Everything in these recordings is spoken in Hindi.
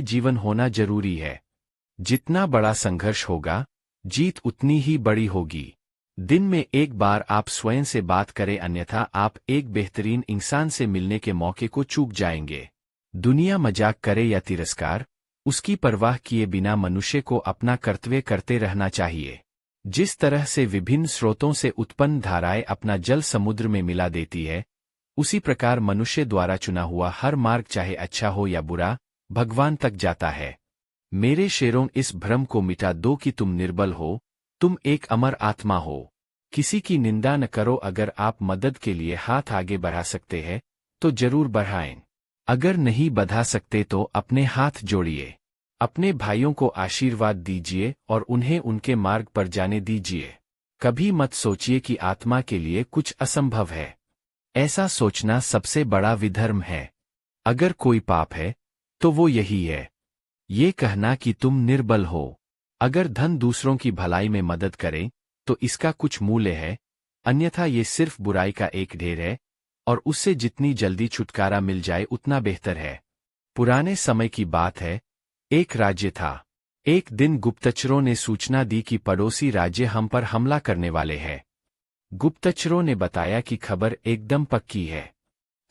जीवन होना जरूरी है। जितना बड़ा संघर्ष होगा, जीत उतनी ही बड़ी होगी। दिन में एक बार आप स्वयं से बात करें, अन्यथा आप एक बेहतरीन इंसान से मिलने के मौके को चूक जाएंगे। दुनिया मजाक करे या तिरस्कार, उसकी परवाह किए बिना मनुष्य को अपना कर्तव्य करते रहना चाहिए। जिस तरह से विभिन्न स्रोतों से उत्पन्न धाराएं अपना जल समुद्र में मिला देती है, उसी प्रकार मनुष्य द्वारा चुना हुआ हर मार्ग, चाहे अच्छा हो या बुरा, भगवान तक जाता है। मेरे शेरों, इस भ्रम को मिटा दो कि तुम निर्बल हो, तुम एक अमर आत्मा हो। किसी की निंदा न करो। अगर आप मदद के लिए हाथ आगे बढ़ा सकते हैं तो जरूर बढ़ाएं। अगर नहीं बढ़ा सकते तो अपने हाथ जोड़िए। अपने भाइयों को आशीर्वाद दीजिए और उन्हें उनके मार्ग पर जाने दीजिए। कभी मत सोचिए कि आत्मा के लिए कुछ असंभव है। ऐसा सोचना सबसे बड़ा विधर्म है। अगर कोई पाप है तो वो यही है, ये कहना कि तुम निर्बल हो। अगर धन दूसरों की भलाई में मदद करे तो इसका कुछ मूल्य है, अन्यथा ये सिर्फ बुराई का एक ढेर है और उससे जितनी जल्दी छुटकारा मिल जाए उतना बेहतर है। पुराने समय की बात है, एक राज्य था। एक दिन गुप्तचरों ने सूचना दी कि पड़ोसी राज्य हम पर हमला करने वाले हैं। गुप्तचरों ने बताया कि खबर एकदम पक्की है।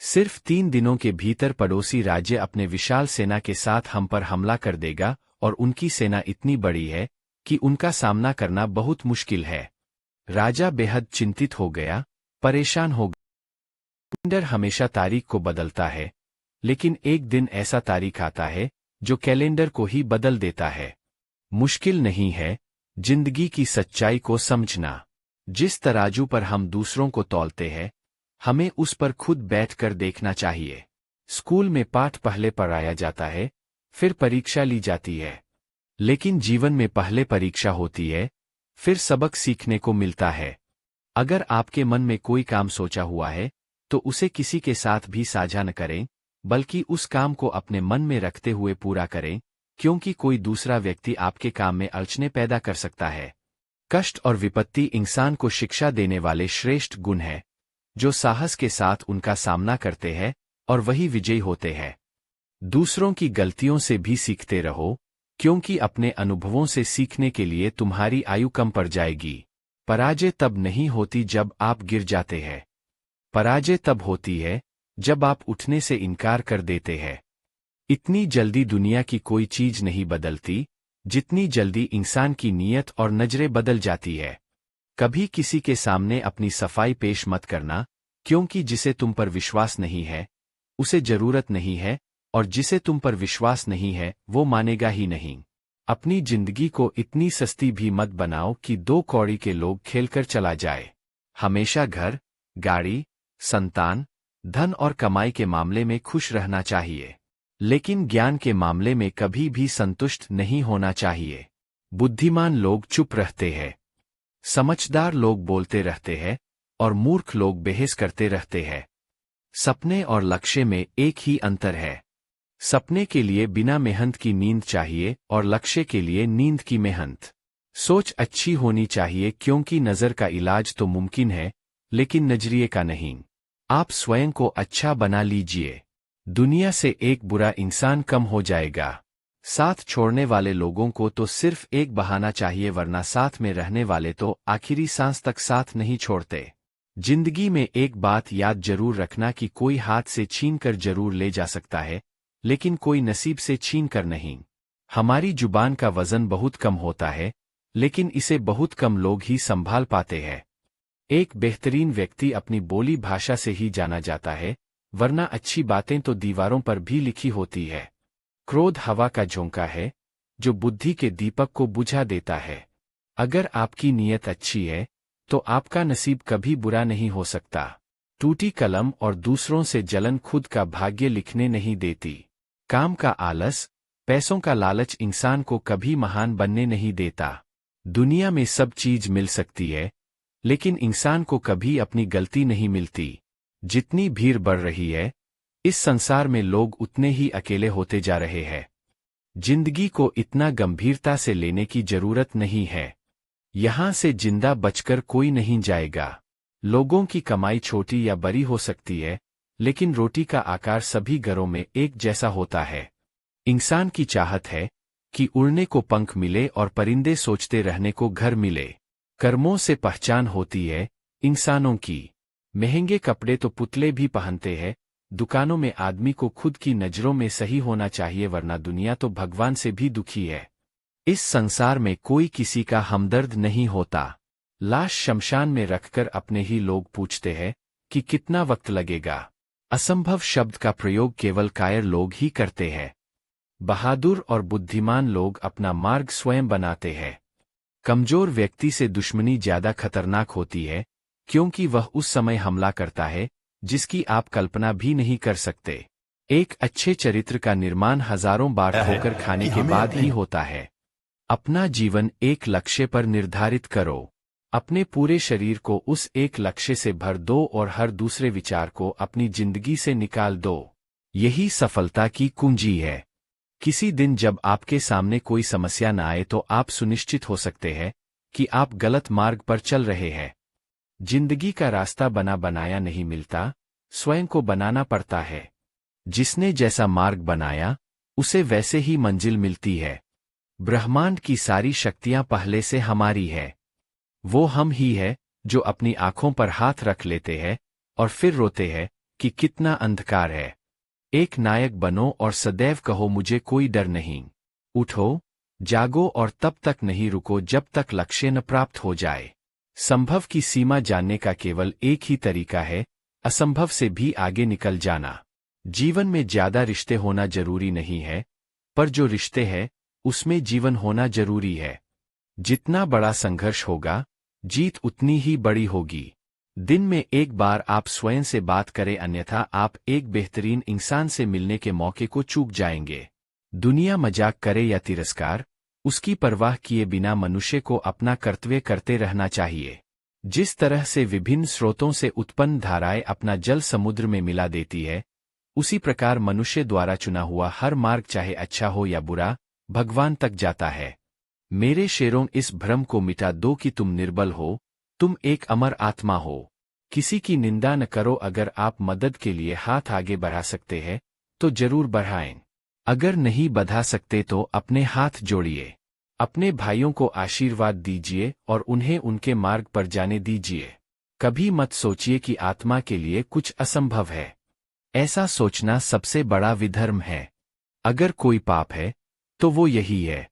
सिर्फ 3 दिनों के भीतर पड़ोसी राज्य अपने विशाल सेना के साथ हम पर हमला कर देगा और उनकी सेना इतनी बड़ी है कि उनका सामना करना बहुत मुश्किल है। राजा बेहद चिंतित हो गया, परेशान हो गया। कैलेंडर हमेशा तारीख को बदलता है, लेकिन एक दिन ऐसा तारीख आता है जो कैलेंडर को ही बदल देता है। मुश्किल नहीं है जिंदगी की सच्चाई को समझना। जिस तराजू पर हम दूसरों को तौलते हैं, हमें उस पर खुद बैठकर देखना चाहिए। स्कूल में पाठ पहले पढ़ाया जाता है, फिर परीक्षा ली जाती है। लेकिन जीवन में पहले परीक्षा होती है, फिर सबक सीखने को मिलता है। अगर आपके मन में कोई काम सोचा हुआ है तो उसे किसी के साथ भी साझा न करें, बल्कि उस काम को अपने मन में रखते हुए पूरा करें, क्योंकि कोई दूसरा व्यक्ति आपके काम में अड़चनें पैदा कर सकता है। कष्ट और विपत्ति इंसान को शिक्षा देने वाले श्रेष्ठ गुण हैं, जो साहस के साथ उनका सामना करते हैं और वही विजयी होते हैं। दूसरों की गलतियों से भी सीखते रहो, क्योंकि अपने अनुभवों से सीखने के लिए तुम्हारी आयु कम पड़ जाएगी। पराजय तब नहीं होती जब आप गिर जाते हैं। पराजय तब होती है जब आप उठने से इनकार कर देते हैं। इतनी जल्दी दुनिया की कोई चीज नहीं बदलती, जितनी जल्दी इंसान की नीयत और नजरें बदल जाती है। कभी किसी के सामने अपनी सफाई पेश मत करना, क्योंकि जिसे तुम पर विश्वास नहीं है, उसे जरूरत नहीं है, और जिसे तुम पर विश्वास नहीं है, वो मानेगा ही नहीं। अपनी जिंदगी को इतनी सस्ती भी मत बनाओ कि 2 कौड़ी के लोग खेलकर चला जाए। हमेशा घर, गाड़ी, संतान, धन और कमाई के मामले में खुश रहना चाहिए, लेकिन ज्ञान के मामले में कभी भी संतुष्ट नहीं होना चाहिए। बुद्धिमान लोग चुप रहते हैं, समझदार लोग बोलते रहते हैं और मूर्ख लोग बहस करते रहते हैं। सपने और लक्ष्य में एक ही अंतर है। सपने के लिए बिना मेहनत की नींद चाहिए और लक्ष्य के लिए नींद की मेहनत। सोच अच्छी होनी चाहिए, क्योंकि नज़र का इलाज तो मुमकिन है, लेकिन नजरिए का नहीं। आप स्वयं को अच्छा बना लीजिए, दुनिया से एक बुरा इंसान कम हो जाएगा। साथ छोड़ने वाले लोगों को तो सिर्फ एक बहाना चाहिए, वरना साथ में रहने वाले तो आखिरी सांस तक साथ नहीं छोड़ते। जिंदगी में एक बात याद जरूर रखना कि कोई हाथ से छीन कर जरूर ले जा सकता है, लेकिन कोई नसीब से छीन कर नहीं। हमारी जुबान का वजन बहुत कम होता है, लेकिन इसे बहुत कम लोग ही संभाल पाते हैं। एक बेहतरीन व्यक्ति अपनी बोली भाषा से ही जाना जाता है, वरना अच्छी बातें तो दीवारों पर भी लिखी होती है। क्रोध हवा का झोंका है, जो बुद्धि के दीपक को बुझा देता है। अगर आपकी नीयत अच्छी है तो आपका नसीब कभी बुरा नहीं हो सकता। टूटी कलम और दूसरों से जलन खुद का भाग्य लिखने नहीं देती। काम का आलस, पैसों का लालच इंसान को कभी महान बनने नहीं देता। दुनिया में सब चीज मिल सकती है, लेकिन इंसान को कभी अपनी गलती नहीं मिलती। जितनी भीड़ बढ़ रही है, इस संसार में लोग उतने ही अकेले होते जा रहे हैं। जिंदगी को इतना गंभीरता से लेने की जरूरत नहीं है। यहां से जिंदा बचकर कोई नहीं जाएगा। लोगों की कमाई छोटी या बड़ी हो सकती है, लेकिन रोटी का आकार सभी घरों में एक जैसा होता है। इंसान की चाहत है कि उड़ने को पंख मिले और परिंदे सोचते रहने को घर मिले। कर्मों से पहचान होती है इंसानों की। महंगे कपड़े तो पुतले भी पहनते हैं, दुकानों में आदमी को खुद की नजरों में सही होना चाहिए, वरना दुनिया तो भगवान से भी दुखी है। इस संसार में कोई किसी का हमदर्द नहीं होता। लाश शमशान में रखकर अपने ही लोग पूछते हैं कि कितना वक्त लगेगा। असंभव शब्द का प्रयोग केवल कायर लोग ही करते हैं। बहादुर और बुद्धिमान लोग अपना मार्ग स्वयं बनाते हैं। कमजोर व्यक्ति से दुश्मनी ज्यादा खतरनाक होती है, क्योंकि वह उस समय हमला करता है जिसकी आप कल्पना भी नहीं कर सकते। एक अच्छे चरित्र का निर्माण हजारों बार ठोकर खाने के बाद ही होता है। अपना जीवन एक लक्ष्य पर निर्धारित करो। अपने पूरे शरीर को उस एक लक्ष्य से भर दो और हर दूसरे विचार को अपनी जिंदगी से निकाल दो। यही सफलता की कुंजी है। किसी दिन जब आपके सामने कोई समस्या न आए तो आप सुनिश्चित हो सकते हैं कि आप गलत मार्ग पर चल रहे हैं। जिंदगी का रास्ता बना बनाया नहीं मिलता, स्वयं को बनाना पड़ता है। जिसने जैसा मार्ग बनाया उसे वैसे ही मंजिल मिलती है। ब्रह्मांड की सारी शक्तियां पहले से हमारी है। वो हम ही है जो अपनी आंखों पर हाथ रख लेते हैं और फिर रोते हैं कि कितना अंधकार है। एक नायक बनो और सदैव कहो मुझे कोई डर नहीं। उठो, जागो और तब तक नहीं रुको जब तक लक्ष्य न प्राप्त हो जाए। संभव की सीमा जानने का केवल एक ही तरीका है, असंभव से भी आगे निकल जाना। जीवन में ज्यादा रिश्ते होना जरूरी नहीं है, पर जो रिश्ते हैं उसमें जीवन होना जरूरी है। जितना बड़ा संघर्ष होगा, जीत उतनी ही बड़ी होगी। दिन में एक बार आप स्वयं से बात करें, अन्यथा आप एक बेहतरीन इंसान से मिलने के मौके को चूक जाएंगे। दुनिया मजाक करे या तिरस्कार, उसकी परवाह किए बिना मनुष्य को अपना कर्तव्य करते रहना चाहिए। जिस तरह से विभिन्न स्रोतों से उत्पन्न धाराएं अपना जल समुद्र में मिला देती है, उसी प्रकार मनुष्य द्वारा चुना हुआ हर मार्ग चाहे अच्छा हो या बुरा, भगवान तक जाता है। मेरे शेरों, इस भ्रम को मिटा दो कि तुम निर्बल हो, तुम एक अमर आत्मा हो। किसी की निंदा न करो। अगर आप मदद के लिए हाथ आगे बढ़ा सकते हैं तो जरूर बढ़ाएं। अगर नहीं बढ़ा सकते तो अपने हाथ जोड़िए। अपने भाइयों को आशीर्वाद दीजिए और उन्हें उनके मार्ग पर जाने दीजिए। कभी मत सोचिए कि आत्मा के लिए कुछ असंभव है। ऐसा सोचना सबसे बड़ा विधर्म है। अगर कोई पाप है तो वो यही है,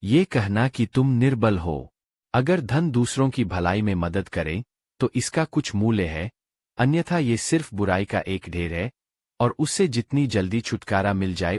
ये कहना कि तुम निर्बल हो। अगर धन दूसरों की भलाई में मदद करे तो इसका कुछ मूल्य है, अन्यथा ये सिर्फ बुराई का एक ढेर है और उससे जितनी जल्दी छुटकारा मिल जाए